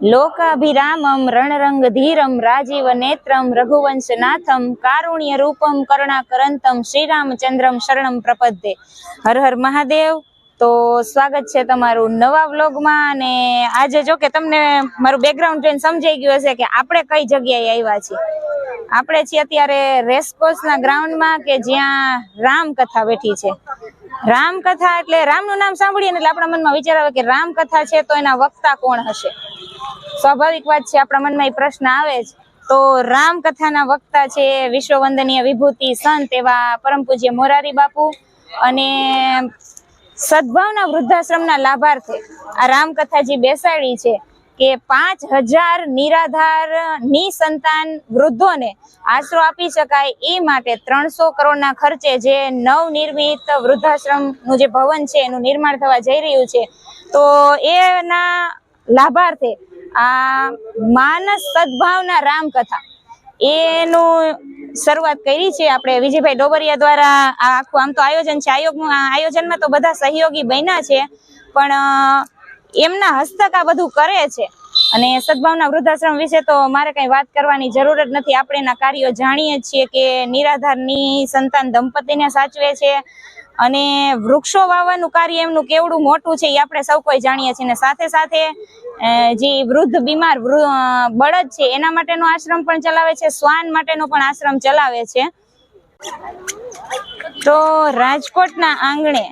लोकाभिरामं रणरंगधीरं राजीव नेत्रं रघुवंशनाथं कारुण्य रूपम करुणाकरंतम श्रीरामचंद्रम शरणम प्रपद्ये। हर हर महादेव। तो स्वागत है तमारू नवा व्लॉग में। ने आज जो के तमने मारू बेकग्राउंड जोईने समजाई गयुं हशे के आपणे कई जग्याए आव्या छीए। आपणे छीए अत्यारे रेसकोर्सना ग्राउंड में के ज्यां रामकथा बेठी छे। रामकथा एटले रामनुं नाम सांभळीए એટલે આપણા મનમાં વિચાર આવે કે રામકથા છે તો એના વક્તા કોણ હશે। स्वाभाविक बात है, अपना मन में प्रश्न आवे तो रामकथाना वक्ता छे विश्ववंदनीय विभूति संत एवा परम पूज्य मोरारी बापू अने सद्भावना वृद्धाश्रमना लाभार्थे आ रामकथाजी बेसाड़ी छे के 5000 निराधार निसंतान वृद्धोने आश्रो आपी शकाय ए माटे 300 करोड़ना खर्चे जे नवनिर्मित वृद्धाश्रमनुं जे भवन छे एनुं निर्माण थवा जई रह्युं छे। तो एना लाभार्थे आ मानस सद्भावना रामकथा एनु शरूआत करी छे आपणे विजयभाई डोबरिया द्वारा। आखुं आम तो आयोजन छे, आयोजन में तो बधा सहयोगी बन्या छे पण एमना हस्तक आ बधुं करे छे। अने सद्भावना वृद्धाश्रम विषे तो मारे कई वात करवानी जरूरत नथी। आपणे एना कार्यो जाणीए छीए के निराधारनी संतान दंपतीने साचवे छे अने वृक्षो वाववानुं कार्य एमनुं केवडुं मोटुं छे ए आपणे सौ कोई जाणीए छीए। साथे साथे जे वृद्ध बीमार बळद छे एना माटेनो आश्रम पण चलावे छे, श्वान माटेनो पण आश्रम चलावे छे। तो राजकोटना आंगणे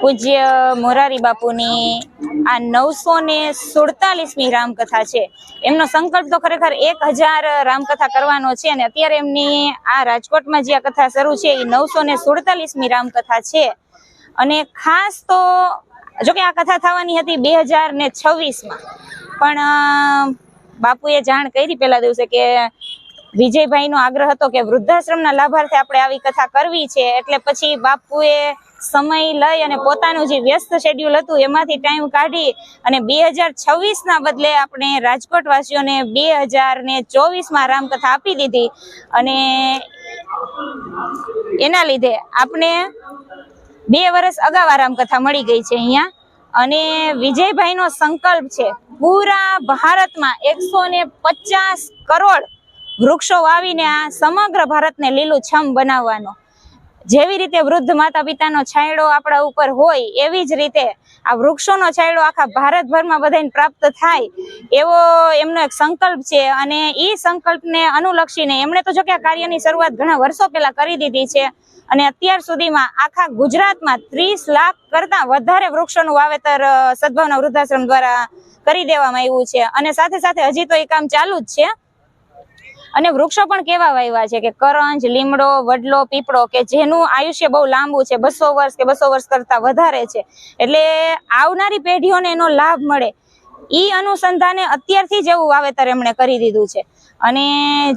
पूज्य मोरारी बापूनी आ 947मी रामकथा छे। एमनो संकल्प तो खरेखर 1000 रामकथा करवानो छे अने अत्यारे एमनी आ राजकोटमां जे आ कथा शरू छे ए 947मी रामकथा छे। अने खास तो जो के आ कथा थवानी हती 2026 में पण बापुए जाण करी पेला दिवसे के विजयभाई नो आग्रह हतो के वृद्धाश्रमना लाभार्थे आपणे आवी कथा करवी छे। एटले पछी बापुए समय लई अने पोतानुं जे व्यस्त शेड्यूल हतुं एमांथी टाइम काढी अने 2026 ना बदले आपणे राजकोट वासीओने 2024 में रामकथा आपी दीधी अने एना लीधे आपणे 2 वर्ष अगाऊ आ रामकथा मळी गई छे अहींया। अने विजयभाई नो संकल्प छे पूरा भारत में 150 करोड़ वृक्षो वावीने आ समग्र भारत ने लीलूछम बनाववानो। जेवी रीते वृद्ध माता पितानो छायडो आपड़ा उपर होय एवी ज रीते आ वृक्षोनो छायडो आखा भारतभर में बधाने प्राप्त थाय एवो एमनो एक संकल्प छे। अने ई संकल्पने अनुलक्षीने एमणे तो जो के आ कार्यनी शरूआत घणा वर्षो पहेला करी दीधी छे अने अत्यार सुधीमां आखा गुजरातमां 30 लाख करता वधारे वृक्षोनुं वावेतर सद्भावना वृद्धाश्रम द्वारा करी देवामां आव्युं छे। अने साथे साथे हजी तो ए काम चालू ज छे। अने वृक्षो पण केवा वाव्या छे के करंज, લીમડો, વડલો, પીપળો के जेनुं आयुष्य बहु लांबू छे, 200 वर्ष के 200 वर्ष करता वधारे छे। एटले आवनारी पेढीओने एनो लाभ मळे ई अनुसंधाने अत्यारथी ज एवुं वावेतर एमणे करी दीधुं छे। अने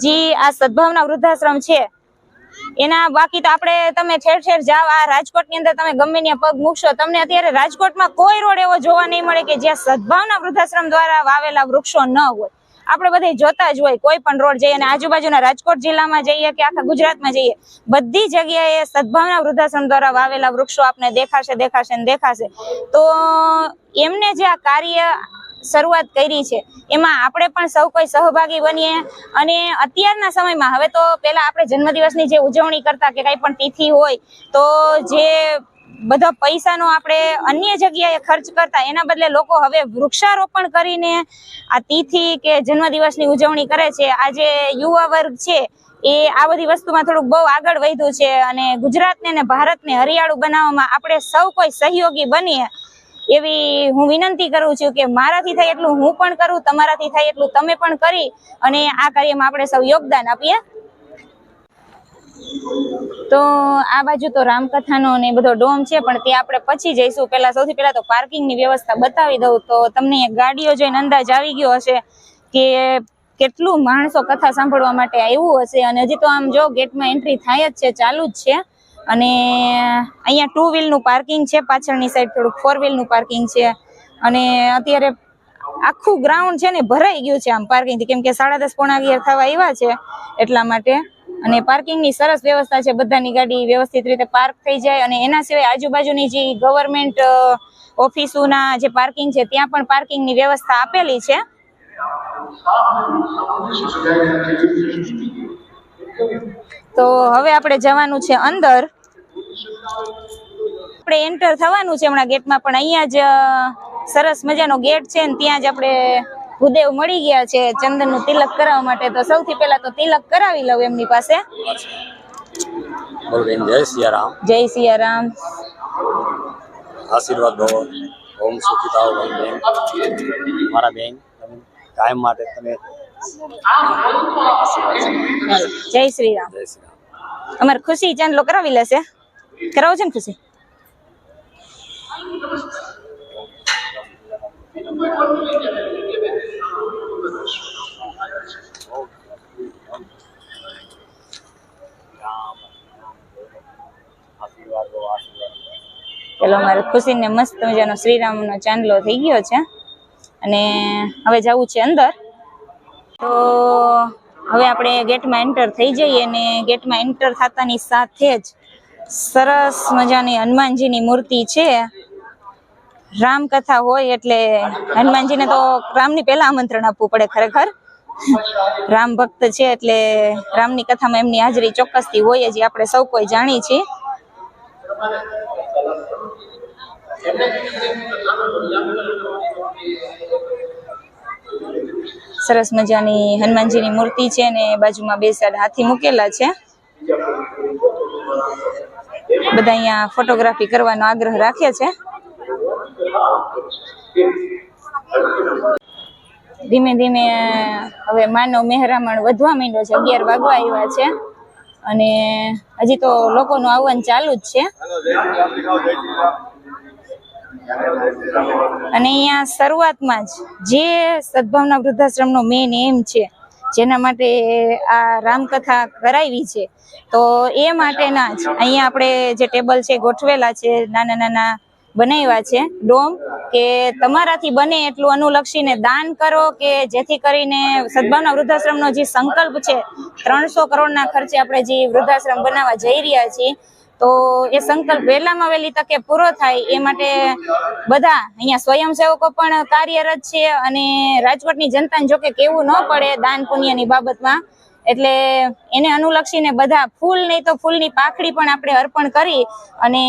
जी आ सद्भावना वृद्धाश्रम छे एना बाकी तो आपणे तमे ठेर ठेर जाव आ राजकोटनी अंदर तमे गमे त्यां पग मूकशो तमने अत्यारे राजकोटमां कोई रोड एवो जोवा नहीं मळे के ज्यां सद्भावना वृद्धाश्रम द्वारा वावेला वृक्षो न होय। આપણે બધે જોતા જ હોય કોઈ પણ રોડ જઈએ અને આજુબાજુના રાજકોટ જિલ્લામાં જઈએ કે આખા ગુજરાતમાં જઈએ બધી જગ્યાએ સદ્ભાવના વૃદ્ધાશ્રમ દ્વારા વાવેલા વૃક્ષો આપને દેખાશે દેખાશે ને દેખાશે। તો એમને જે આ કાર્ય શરૂઆત કરી છે એમાં આપણે પણ સૌ કોઈ સહભાગી બનીએ। અને અત્યારના સમયમાં હવે તો પહેલા આપણે જન્મદિવસની જે ઉજવણી કરતા કે કંઈ પણ તિથિ હોય તો જે બધા પૈસાનો આપણે અન્ય જગ્યાએ ખર્ચ કરતા એના બદલે લોકો હવે વૃક્ષારોપણ કરીને આ તિથિ કે જન્મદિવસની ઉજવણી કરે છે। આજે યુવા વર્ગ છે એ આ બધી વસ્તુમાં થોડુંક બહુ આગળ વધ્યું છે અને ગુજરાતને અને ભારતને હરિયાળું બનાવવામાં આપણે સૌ કોઈ સહયોગી બનીએ એવી હું વિનંતી કરું છું કે મારાથી થાય એટલું હું પણ કરું, તમારાથી થાય એટલું તમે પણ કરી અને આ કાર્યમાં આપણે સૌ યોગદાન આપીએ। तो आ बाजू तो रामकथानो ने बधो डोम छे पण ते आपणे पछी जईशुं। पहेला सौथी पहेला तो पार्किंगनी व्यवस्था बतावी दઉં तो तमने गाड़ीओ जोईने अंदाज आवी गयो हशे के केटलुं माणसो कथा सांभळवा माटे आव्युं हशे। अने हजी तो आम जो गेटमां एंट्री थाय ज छे, चालू ज छे। अने अहींया 2 व्हीलनुं पार्किंग छे, पाछळनी साइड थोडुं 4 व्हीलनुं पार्किंग छे। अने अत्यारे आखुं ग्राउंड छे ने भराई गयुं छे आम पार्किंग थी केम के 10:30 પોણા 11 થવા આવ્યા છે એટલા માટે। અને પાર્કિંગની સરસ વ્યવસ્થા છે, બધાની ગાડી વ્યવસ્થિત રીતે પાર્ક થઈ જાય। અને એના સિવાય આજુબાજુની જે ગવર્મેન્ટ ઓફિસોના જે પાર્કિંગ છે ત્યાં પણ પાર્કિંગની વ્યવસ્થા આપેલી છે। તો હવે આપણે જવાનું છે અંદર. આપણે એન્ટર થવાનું છે હમણાં ગેટમાં, પણ અહીંયા જ સરસ મજાનો ગેટ છે ને ત્યાં જ આપણે ભૂદેવ મળી ગયા છે ચંદનનું તિલક કરાવવા માટે. તો સૌથી પહેલા તો તિલક કરાવી લઉં એમની પાસે. જય સિયારામ. જય સિયારામ. આશીર્વાદ ભવો. ઓમ સુખીતાઓ ભાઈ બેન, મારા બેન કાયમ માટે તમે જય શ્રી રામ. જય શ્રી રામ. અમારે ખુશી ચાંદલો કરાવી લેશે. કરાવો છે ને ખુશી? ચલો, અમારે ખુશીને મસ્ત મજાનો શ્રીરામનો ચાંદલો થઈ ગયો છે અને હવે જવું છે અંદર. તો હવે આપણે ગેટમાં એન્ટર થઈ જઈએ અને ગેટમાં એન્ટર થતાની સાથે જ સરસ મજાની હનુમાનજીની મૂર્તિ છે. રામકથા હોય એટલે હનુમાનજીને તો રામની પહેલા આમંત્રણ આપવું પડે. ખરેખર રામ ભક્ત છે એટલે રામની કથામાં એમની હાજરી ચોક્કસથી હોય જ, આપણે સૌ કોઈ જાણીએ છીએ. સરસ મજાની હનુમાનજીની મૂર્તિ છે ને બાજુમાં બે સાઈડ હાથી મૂકેલા છે. બધા અહીંયા ફોટોગ્રાફી કરવાનો આગ્રહ રાખે છે. ધીમે ધીમે હવે માનવ મહેરામણ વધવા માંડ્યો છે. 11 વાગવા આવ્યા છે અને હજી તો લોકોનું આવવાનું ચાલુ જ છે. અને અહીંયા શરૂઆતમાં જ જે સદભાવના વૃદ્ધાશ્રમનો મેઇન એમ છે, જેના માટે આ રામકથા કરાવી છે, તો એ માટેના જ અહીંયા આપણે જે ટેબલ છે ગોઠવેલા છે, નાના નાના બનાવ્યા છે ડોમ, કે તમારાથી બને એટલું અનુલક્ષીને દાન કરો, કે જેથી કરીને સદભાવના વૃદ્ધાશ્રમનો જે સંકલ્પ છે 300 કરોડના ખર્ચે આપણે જે વૃદ્ધાશ્રમ બનાવવા જઈ રહ્યા છીએ, તો એ સંકલ્પ વહેલામાં વહેલી તકે પૂરો થાય એ માટે બધા અહીંયા સ્વયંસેવકો પણ કાર્યરત છે. અને રાજકોટની જનતાને જોકે કેવું ન પડે દાન પુણ્યની બાબતમાં, એટલે એને અનુલક્ષીને બધા ફૂલ નહીં તો ફૂલની પાખડી પણ આપણે અર્પણ કરી અને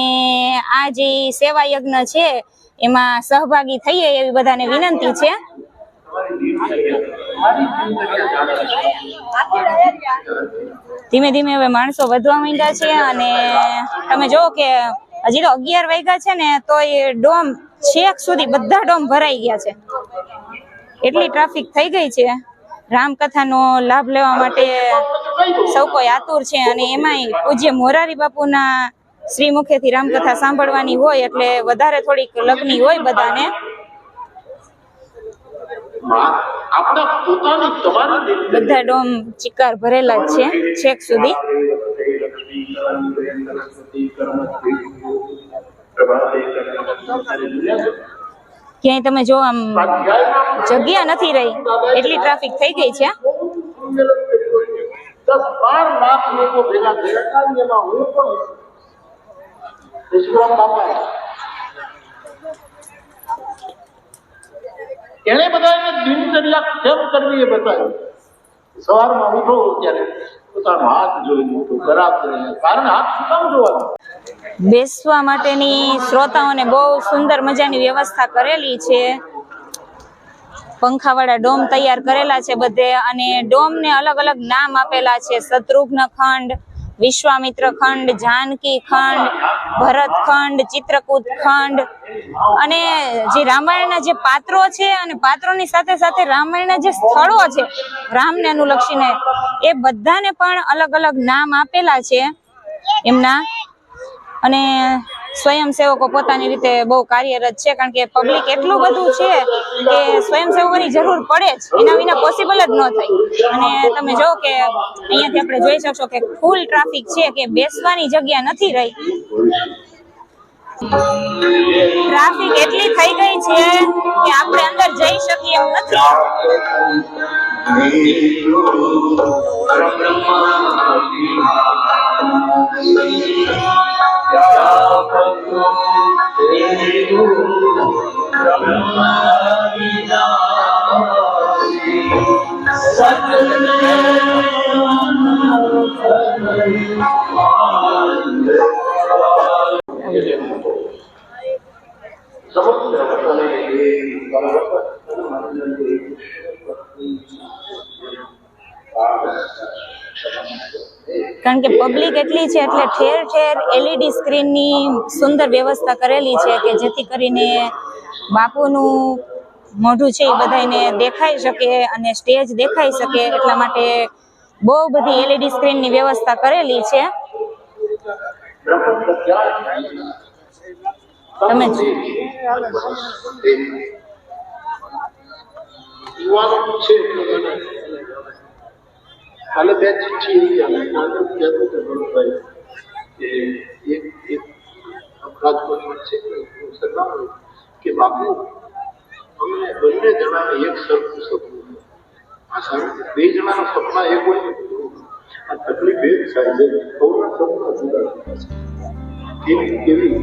આ જે સેવા યજ્ઞ છે એમાં સહભાગી થઈએ એવી બધાને વિનંતી છે. ધીમે ધીમે હવે માણસો વધવા માંડ્યા છે અને તમે જો કે હજી તો 11 વાગ્યા છે ને તો એ ડોમ છેક સુધી બધા ડોમ ભરાઈ ગયા છે. એટલી ટ્રાફિક થઈ ગઈ છે. રામકથાનો લાભ લેવા માટે સૌ કોઈ આતુર છે અને એમાંય પૂજ્ય મોરારી બાપુના શ્રી મુખેથી રામકથા સાંભળવાની હોય એટલે વધારે થોડીક લગ્ની હોય બધાને. બધા ડોમ ચિકાર ભરેલા જ છે છેક સુધી. ક્યાંય તમે જો આમ જગ્યા નથી રહી, એટલી ટ્રાફિક થઈ ગઈ છે. 10-12 લાખ લોકો ભેગા થયા એમાં હું પણ વિશ્વરામ બાપા એને બધાને દિનચર્યા કેમ કરવી એ બતાવ્યું. સવારમાં ઉઠો ત્યારે પોતાનો હાથ જોઈને ઉઠો, ખરાબ કારણ હાથ શું કામ જોવાનું. બેસવા માટેની શ્રોતાઓને બહુ સુંદર મજાની વ્યવસ્થા કરેલી છે. પંખાવાળા ડોમ તૈયાર કરેલા છે બધે અને ડોમને અલગ અલગ નામ આપેલા છે. શત્રુઘ્ન ખંડ, વિશ્વામિત્ર ખંડ, જાનકી ખંડ, ભરત ખંડ, ચિત્રકૂટ ખંડ. અને જે રામાયણના જે પાત્રો છે અને પાત્રોની સાથે સાથે રામાયણના જે સ્થળો છે રામને અનુલક્ષીને, એ બધાને પણ અલગ અલગ નામ આપેલા છે એમના. અને સ્વયંસેવકો પોતાની રીતે બહુ કાર્યરત છે, કારણ કે પબ્લિક એટલું બધું છે કે સ્વયંસેવકોની જરૂર પડે જ, એના વિના પોસિબલ જ ન થાય. અને તમે જો કે અહીંયાથી આપણે જોઈ શકશો કે ફૂલ ટ્રાફિક છે, કે બેસવાની જગ્યા નથી રહી. ટ્રાફિક એટલી થઈ ગઈ છે કે આપણે અંદર જઈ શકીએ એમ નથી. કારણ કે પબ્લિક એટલી છે એટલે ઠેર ઠેર LED સ્ક્રીનની સુંદર વ્યવસ્થા કરેલી છે કે જેથી કરીને બાપુનું મોઢું છે એ બધાને દેખાઈ શકે અને સ્ટેજ દેખાઈ શકે એટલા માટે બહુ બધી LED સ્ક્રીનની વ્યવસ્થા કરેલી છે. તમે કાલે બે ચિઠ્ઠી કહેતો હતો ભાઈ કે એક રાજકોટમાં છે સરનામું કે બાપુ અમને બંને જણાને એક સરખું સપનું આ સારું બે જણાના સપના એક હોય ને આ તકલીફ એ થાય છે સૌના સપના જુદા જુદા છે કેવી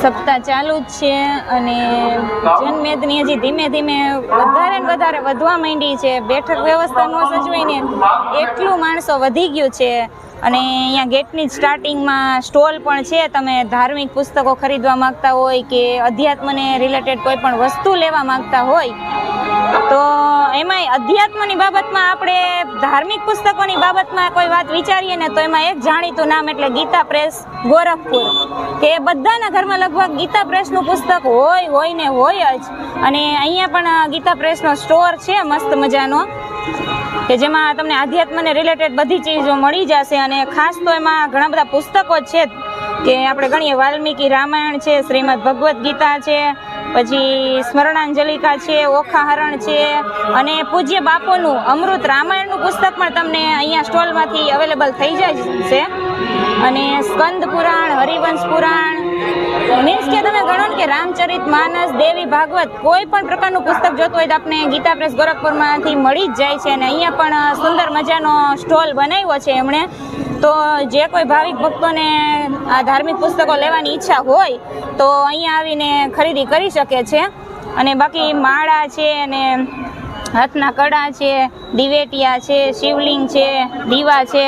સપ્તાહ ચાલુ જ છે અને જનમેદની હજી ધીમે ધીમે વધારે ને વધારે વધવા માંડી છે. બેઠક વ્યવસ્થા ન સચવાઈને એટલું માણસો વધી ગયું છે અને અહીંયા ગેટની સ્ટાર્ટિંગમાં સ્ટોલ પણ છે. તમે ધાર્મિક પુસ્તકો ખરીદવા માંગતા હોય કે અધ્યાત્મને રિલેટેડ કોઈ પણ વસ્તુ લેવા માંગતા હોય તો એમાંય અધ્યાત્મની બાબતમાં આપણે ધાર્મિક પુસ્તકોની બાબતમાં કોઈ વાત વિચારીએ ને તો એમાં એક જાણીતું નામ એટલે ગીતા પ્રેસ ગોરખપુર, કે બધાના ઘરમાં લગભગ ગીતા પ્રેસનું પુસ્તક હોય ને હોય જ. અને અહીંયા પણ ગીતા પ્રેસનો સ્ટોર છે મસ્ત મજાનો કે જેમાં તમને આધ્યાત્મને રિલેટેડ બધી ચીજો મળી જશે. અને ખાસ તો એમાં ઘણા બધા પુસ્તકો છે કે આપણે ગણીએ વાલ્મીકી રામાયણ છે, શ્રીમદ ભગવદ્ ગીતા છે, પછી સ્મરણાંજલિકા છે, ઓખાહરણ છે અને પૂજ્ય બાપુનું અમૃત રામાયણનું પુસ્તક પણ તમને અહીંયા સ્ટોલમાંથી અવેલેબલ થઈ જાય છે. અને સ્કંદ પુરાણ, હરિવંશ પુરાણ, મીન્સ કે તમે ગણો ને કે રામચરિત માનસ, દેવી ભાગવત, કોઈ પણ પ્રકારનું પુસ્તક જોતું હોય તો આપણે ગીતા પ્રેસ ગોરખપુરમાંથી મળી જ જાય છે. અને અહીંયા પણ સુંદર મજાનો સ્ટોલ બનાવ્યો છે એમણે. તો જે કોઈ ભાવિક ભક્તોને આ ધાર્મિક પુસ્તકો લેવાની ઈચ્છા હોય તો અહીંયા આવીને ખરીદી કરી શકે છે. અને બાકી માળા છે અને હાથના કડા છે, દિવેટિયા છે, શિવલિંગ છે, દીવા છે,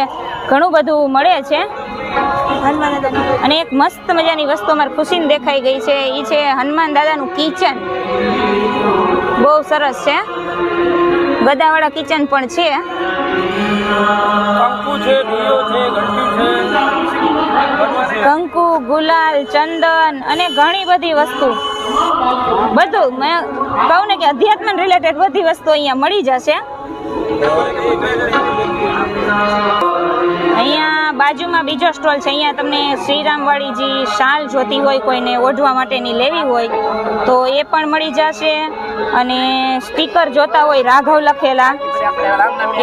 ઘણું બધું મળે છે. અને એક મસ્ત મજાની વસ્તુ અમારે ખુશીને દેખાઈ ગઈ છે, એ છે હનુમાન દાદાનું કિચન. બહુ સરસ છે, ગદાવાળા કિચન પણ છે. કંકુ, ગુલાલ, ચંદન અને ઘણી બધી વસ્તુ, બધું મેં કહું ને કે અધ્યાત્મ રિલેટેડ બધી વસ્તુ અહીંયા મળી જશે. અહીંયા બાજુમાં બીજો સ્ટોલ છે. અહીંયા તમને શ્રીરામવાળીજી શાલ જોતી હોય, કોઈને ઓઢવા માટેની લેવી હોય તો એ પણ મળી જશે. અને સ્ટીકર જોતા હોય રાઘવ લખેલા,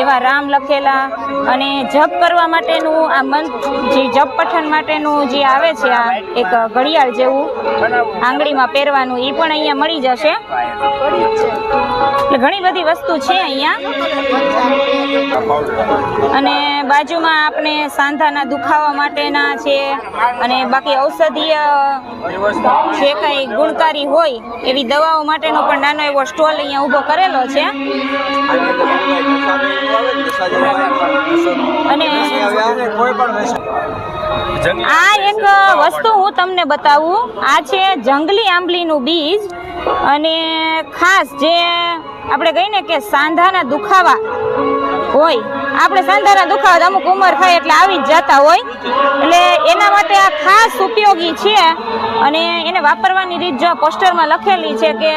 એવા રામ લખેલા, અને જપ કરવા માટેનું આ જે જપ પઠન માટેનું જે આવે છે આ એક ઘડિયાળ જેવું આંગળીમાં પહેરવાનું, એ પણ અહીંયા મળી જશે. એટલે ઘણી બધી વસ્તુ છે અહીંયા. અને બાજુમાં આપણે સાંધાના દુખાવા માટેના છે અને બાકી ઔષધીય જે કંઈ ગુણકારી હોય એવી દવાઓ માટેનો પણ નાનો એવો સ્ટોલ અહીંયા ઊભો કરેલો છે. અને આ એક વસ્તુ હું તમને બતાવું. આ છે જંગલી આંબલીનું બીજ અને ખાસ જે આપણે કહીએ ને કે સાંધાના દુખાવા હોય, આપણે સાંધાના દુખાવા અમુક ઉંમર થાય એટલે આવી જ જતા હોય, એટલે એના માટે આ ખાસ ઉપયોગી છે. અને એને વાપરવાની રીત જો પોસ્ટરમાં લખેલી છે કે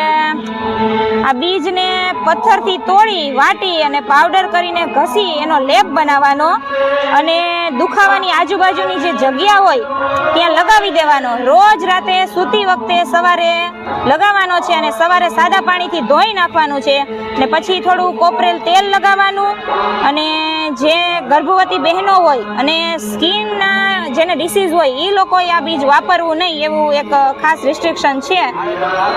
આ બીજને પથ્થરથી તોડી વાટી અને પાવડર કરીને ઘસી એનો લેપ બનાવવાનો અને દુખાવાની આજુબાજુની જે જગ્યા હોય ત્યાં લગાવી દેવાનો. રોજ રાતે સૂતી વખતે સવારે લગાવવાનો છે અને સવારે સાદા પાણીથી ધોઈ નાખવાનું છે ને પછી થોડું કોપરેલ તેલ લગાવવાનું. અને જે ગર્ભવતી બહેનો હોય અને સ્કિનના જેને ડિસીઝ હોય એ લોકોએ આ બીજ વાપરવું નહીં એવું એક ખાસ રિસ્ટ્રિક્શન છે.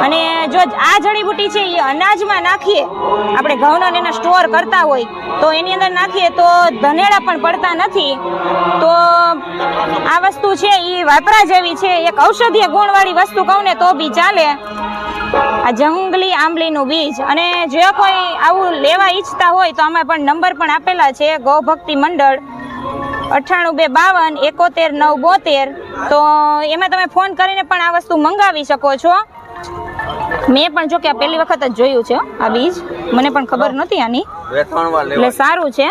અને જો આ જડીબુટી છે એ અનાજમાં નાખીએ, આપણે ઘઉંનો એના સ્ટોર કરતા હોય તો એની અંદર નાખીએ તો ધનેડા પણ પડતા નથી. તો આ વસ્તુ છે એ વાપરા જેવી છે. એક ઔષધીય ગુણવાળી વસ્તુ કહું ને તો બી ચાલે. આ જંગલી આંબલીનું બીજ. અને જે કોઈ આવું લેવા ઈચ્છતા હોય તો આમાં પણ નંબર પણ આપેલા છે, ગૌભક્તિ મંડળ 9852719972. તો એમાં તમે ફોન કરીને પણ આ વસ્તુ મંગાવી શકો છો. મેં પણ જો કે આ પહેલી વખત જ જોયું છે આ બીજ, મને પણ ખબર નહોતી આની, એટલે સારું છે.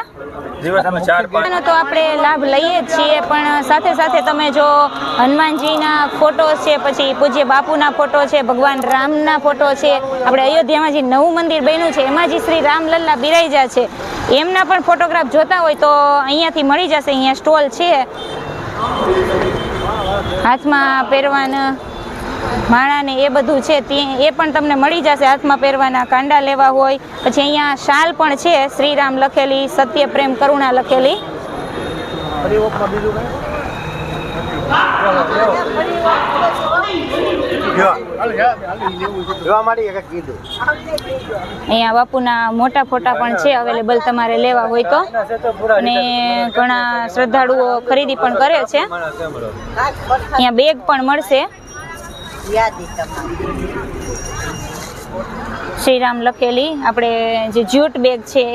તો આપણે લાભ લઈએ જ છીએ, પણ સાથે સાથે તમે જો હનુમાનજીના ફોટો છે, પછી પૂજ્ય બાપુના ફોટો છે, ભગવાન રામના ફોટો છે, આપણે અયોધ્યામાં જે નવું મંદિર બન્યું છે એમાં જે શ્રી રામલલ્લા બિરાજા છે એમના પણ ફોટોગ્રાફ જોતા હોય તો અહીંયાથી મળી જશે. અહીંયા સ્ટોલ છે. હાથમાં પહેરવાના માળા ને એ બધું છે એ પણ તમને મળી જશે. હાથમાં પહેરવાના કાંડા લેવા હોય, પછી અહીંયા શાલ પણ છે શ્રીરામ લખેલી, સત્ય પ્રેમ કરુણા લખેલી. અહીંયા બાપુના મોટા ફોટા પણ છે અવેલેબલ તમારે લેવા હોય તો, અને ઘણા શ્રદ્ધાળુઓ ખરીદી પણ કરે છે. અહીંયા બેગ પણ મળશે શ્રીરામ લખેલી, આપણે જે જ્યુટ બેગ છે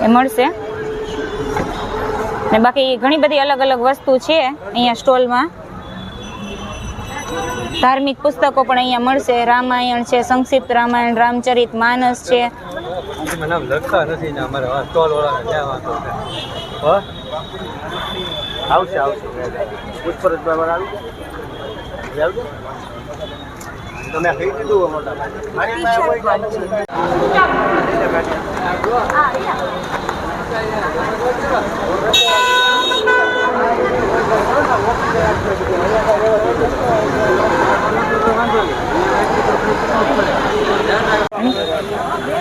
એ મળશે. ને બાકી ઘણી બધી અલગ અલગ વસ્તુ છે અહીંયા સ્ટોલમાં. ધાર્મિક પુસ્તકો પણ અહીંયા મળશે. રામાયણ છે, સંક્ષિપ્ત રામાયણ, રામચરિત માનસ છે. તમે કહી દીધું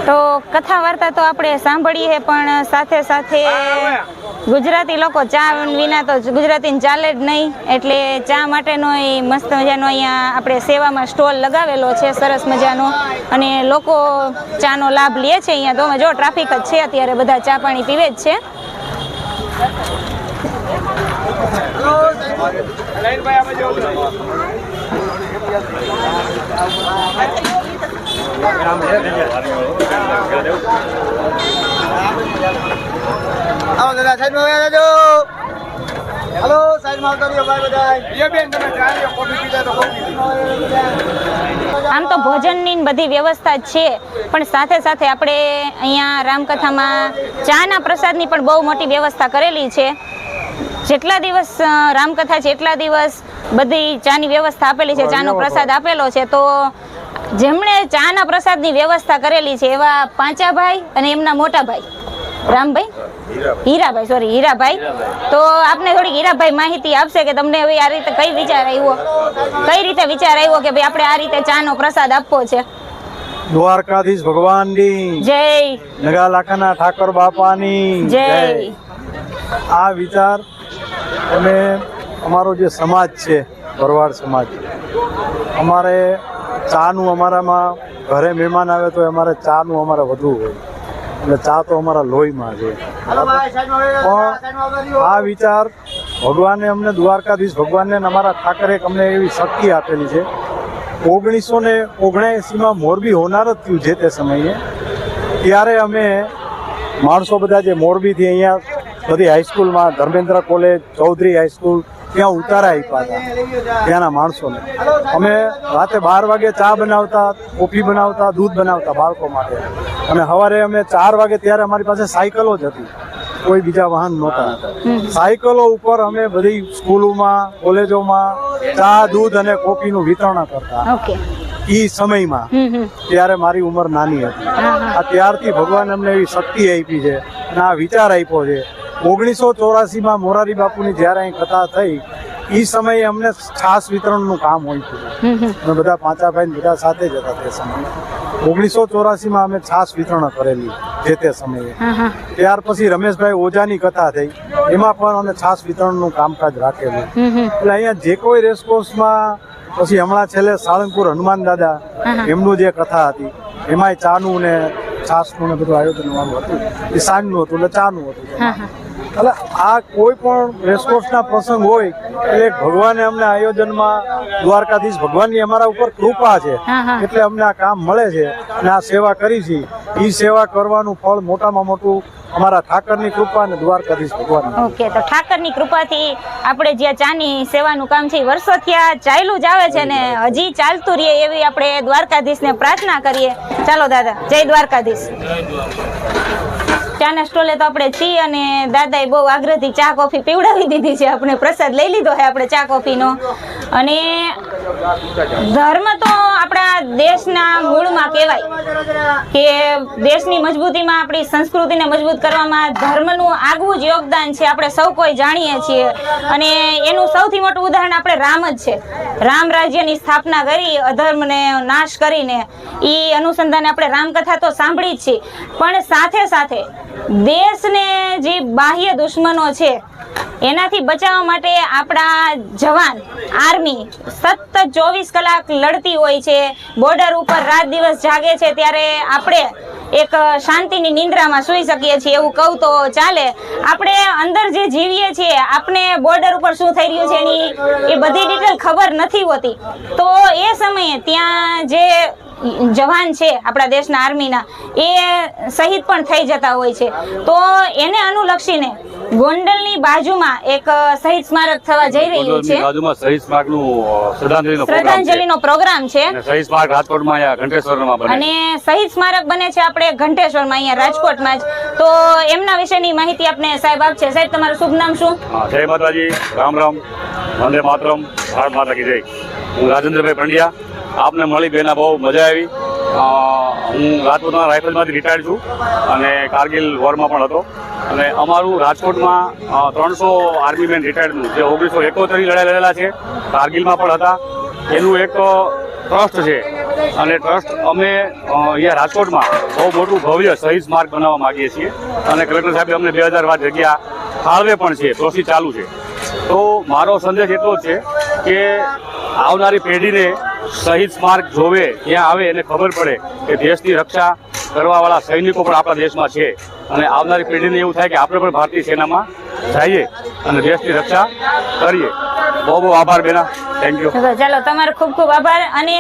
તો કથા વાર્તા તો આપણે સાંભળીએ, પણ સાથે સાથે ગુજરાતી લોકો ચા વિના તો ગુજરાતીને ચાલે જ નહીં, એટલે ચા માટેનો એ મસ્ત મજાનો અહીંયા આપણે સેવામાં સ્ટોલ લગાવેલો છે સરસ મજાનો, અને લોકો ચાનો લાભ લે છે અહીંયા. તો જો ટ્રાફિક જ છે અત્યારે, બધા ચા પાણી પીવે જ છે. આવો દાદા સાઈડમાં આવ્યા જો. હેલો સાઈડમાં આવતા રહ્યો ભાઈ બધા. એ બેન તમે ચા લ્યો, કોફી પીતા તો કોફી. આમ તો ભોજનની બધી વ્યવસ્થા જ છે, પણ સાથે સાથે આપણે અહીંયા રામકથામાં ચાના પ્રસાદની પણ બહુ મોટી વ્યવસ્થા કરેલી છે. જેટલા દિવસ રામકથા છે એટલા દિવસ બધી ચાની વ્યવસ્થા આપેલી છે, ચાનો પ્રસાદ આપેલો છે. તો જેમણે ચાના પ્રસાદની વ્યવસ્થા કરેલી છે એવા પાંચાભાઈ અને એમના મોટા ભાઈ હીરાભાઈ, તો આપને થોડીક હીરાભાઈ માહિતી આપશે કે તમને હવે આ રીતે કઈ રીતે વિચાર આવ્યો કે ભાઈ આપણે આ રીતે ચાનો પ્રસાદ આપવો છે. દ્વારકાધીશ ભગવાનની જય, નગાલાખાના ઠાકોર બાપાની જય. આ વિચાર અમે અમારો જે સમાજ છે ભરવાડ સમાજ, અમારે ચાનું અમારામાં ઘરે મહેમાન આવે તો અમારે ચાનું અમારે વધુ હોય, એટલે ચા તો અમારા લોહીમાં છે. પણ આ વિચાર ભગવાને અમને દ્વારકાધીશ ભગવાનને અમારા ઠાકરે અમને એવી શક્તિ આપેલી છે. 1979માં મોરબી હોનાર જ થયું છે તે સમયે, ત્યારે અમે માણસો બધા જે મોરબીથી અહીંયા બધી હાઈસ્કૂલમાં ધર્મેન્દ્ર કોલેજ, ચૌધરી હાઈસ્કૂલ, ત્યાં ઉતારા આપ્યા હતા ત્યાંના માણસોને. અમે રાતે 12 વાગે ચા બનાવતા, કોફી બનાવતા, દૂધ બનાવતા બાળકો માટે. અને સવારે અમે 4 વાગે ત્યારે અમારી પાસે સાયકલો જ હતી, કોઈ બીજા વાહન નહોતા. સાયકલો ઉપર અમે બધી સ્કૂલોમાં, કોલેજોમાં ચા, દૂધ અને કોફીનું વિતરણ કરતા. ઓકે. એ સમયમાં ત્યારે મારી ઉંમર નાની હતી. આ ત્યારથી ભગવાન અમને એવી શક્તિ આપી છે અને આ વિચાર આપ્યો છે. 1984માં મોરારી બાપુની જ્યારે અહીં કથા થઈ એ સમયે અમને છાસ વિતરણનું કામ હોય છે. અમે બધા પાંચા ભાઈ બધા સાથે જ હતા તે સમયે. 1984માં અમે છાસ વિતરણ કરેલી જે તે સમયે. ત્યાર પછી રમેશભાઈ ઓઝાની કથા થઈ, એમાં પણ અમે છાસ વિતરણનું કામકાજ રાખેલું. એટલે અહીંયા જે કોઈ રેસકોર્સમાં, પછી હમણાં છેલ્લે સાળંગપુર હનુમાન દાદા એમનું જે કથા હતી એમાંય ચાનું ને છાસનું ને બધું આયોજન અમારું હતું. એ સાંજનું હતું એટલે ચાનું હતું. એટલે આ કોઈ પણ રેસકોર્સના પ્રસંગ હોય એટલે ભગવાને અમને આયોજનમાં, દ્વારકાધીશ ભગવાનની અમારા ઉપર કૃપા છે એટલે અમને આ કામ મળે છે અને આ સેવા કરી છે. એ સેવા કરવાનું ફળ મોટામાં મોટું અમારા ઠાકરની કૃપા અને દ્વારકાધીશ ભગવાન. ઓકે, તો ઠાકરની કૃપાથી આપણે જે ચાની સેવાનું કામ છે વર્ષોથી આ ચાલ્યું જ આવે છે ને હજી ચાલતું રહે એવી આપણે દ્વારકાધીશને પ્રાર્થના કરીએ. ચાલો દાદા, જય દ્વારકાધીશ. ચાના સ્ટોલે તો આપણે છીએ અને દાદાએ બહુ આગ્રહથી ચા કોફી પીવડાવી દીધી છે. આપણે પ્રસાદ લઈ લીધો છે આપણે ચા કોફીનો. અને ધર્મ તો આપણા દેશના મૂળમાં કહેવાય કે દેશની મજબૂતીમાં, આપણી સંસ્કૃતિને મજબૂત કરવામાં ધર્મનું આગવું જ યોગદાન છે. આપણે સૌ કોઈ જાણીએ છીએ અને એનું સૌથી મોટું ઉદાહરણ આપણે રામ જ છે. રામ રાજ્યની સ્થાપના કરી અધર્મને નાશ કરીને. એ અનુસંધાને આપણે રામકથા તો સાંભળી જ છીએ, પણ સાથે સાથે દેશને જે બાહ્ય દુશ્મનો છે એનાથી બચાવવા માટે આપણા જવાન, આર્મી સતત 24 કલાક લડતી હોય છે. બોર્ડર ઉપર રાત દિવસ જાગે છે ત્યારે આપણે એક શાંતિની નિંદ્રામાં સૂઈ શકીએ છીએ એવું કહું તો ચાલે. આપણે અંદર જે જીવીએ છીએ, આપણે બોર્ડર ઉપર શું થઈ રહ્યું છે એની એ બધી ડિટેલ ખબર નથી હોતી. તો એ સમયે ત્યાં જે જવાન છે આપણા દેશના આર્મીના, એ શહીદ પણ થઈ જતા હોય છે. તો એને અનુલક્ષીને ગોંડલની બાજુમાં એક શહીદ સ્મારક થવા જઈ રહ્યું છે. બાજુમાં શહીદ સ્મારકનું શ્રદ્ધાંજલિનો પ્રોગ્રામ છે. શહીદ સ્મારક રાજકોટમાં અહીંયા ઘંટેશ્વરમાં બને અને શહીદ સ્મારક બને છે આપણે ઘંટેશ્વરમાં, અહીંયા રાજકોટમાં જ. તો એમના વિશેની માહિતી આપને સાહેબ આપશે. સાહેબ, તમારું શુભ નામ શું? જય માતાજી, રામ રામ, વંદે માતરમ, ભારત માતા કી જય. હું રાજેન્દ્રભાઈ પંડ્યા. આપને મળી બેના બહુ મજા આવી. હું રાજકોટના રાઇફલમાંથી રિટાયર્ડ છું અને કારગિલ વોરમાં પણ હતો. અને અમારું રાજકોટમાં 300 આર્મી મેન રિટાયર્ડ જે 1971ની લડાઈ લડેલા છે, કારગિલમાં પણ હતા. એનું એક ટ્રસ્ટ છે અને ટ્રસ્ટ અમે અહીંયા રાજકોટમાં બહુ મોટું ભવ્ય શહીદ સ્મારક બનાવવા માંગીએ છીએ. અને કલેક્ટર સાહેબે અમને 2000 જગ્યા ફાળવે પણ છે, પ્રોસેસ ચાલુ છે. તો મારો સંદેશ એટલો જ છે કે આવનારી પેઢીને શહીદ સ્મારક જોવે, ત્યાં આવે અને ખબર પડે કે દેશની રક્ષા કરવાવાળા સૈનિકો પણ આપણા દેશમાં છે. અને આવનારી પેઢીને એવું થાય કે આપણે પણ ભારતીય સેનામાં જઈએ અને દેશની રક્ષા કરીએ. બહુ બહુ આભાર બેના, થેન્ક યુ. ચાલો, તમારો ખૂબ ખૂબ આભાર. અને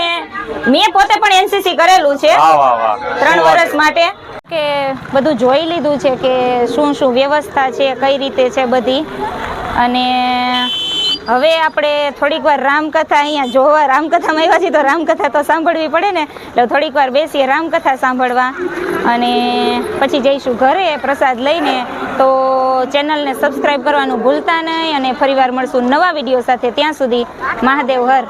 મેં પોતે પણ એનસીસી કરેલું છે 3 વર્ષ માટે. કે બધું જોઈ લીધું છે કે શું શું વ્યવસ્થા છે, કઈ રીતે છે બધી. અને હવે આપણે થોડીક વાર રામકથા અહીંયા જોવા, રામકથામાં આવ્યા છીએ તો રામકથા તો સાંભળવી પડે ને, એટલે થોડીક વાર બેસીએ રામકથા સાંભળવા અને પછી જઈશું ઘરે પ્રસાદ લઈને. તો ચેનલને સબસ્ક્રાઈબ કરવાનું ભૂલતા નહીં અને ફરીવાર મળશું નવા વિડીયો સાથે. ત્યાં સુધી મહાદેવ હર.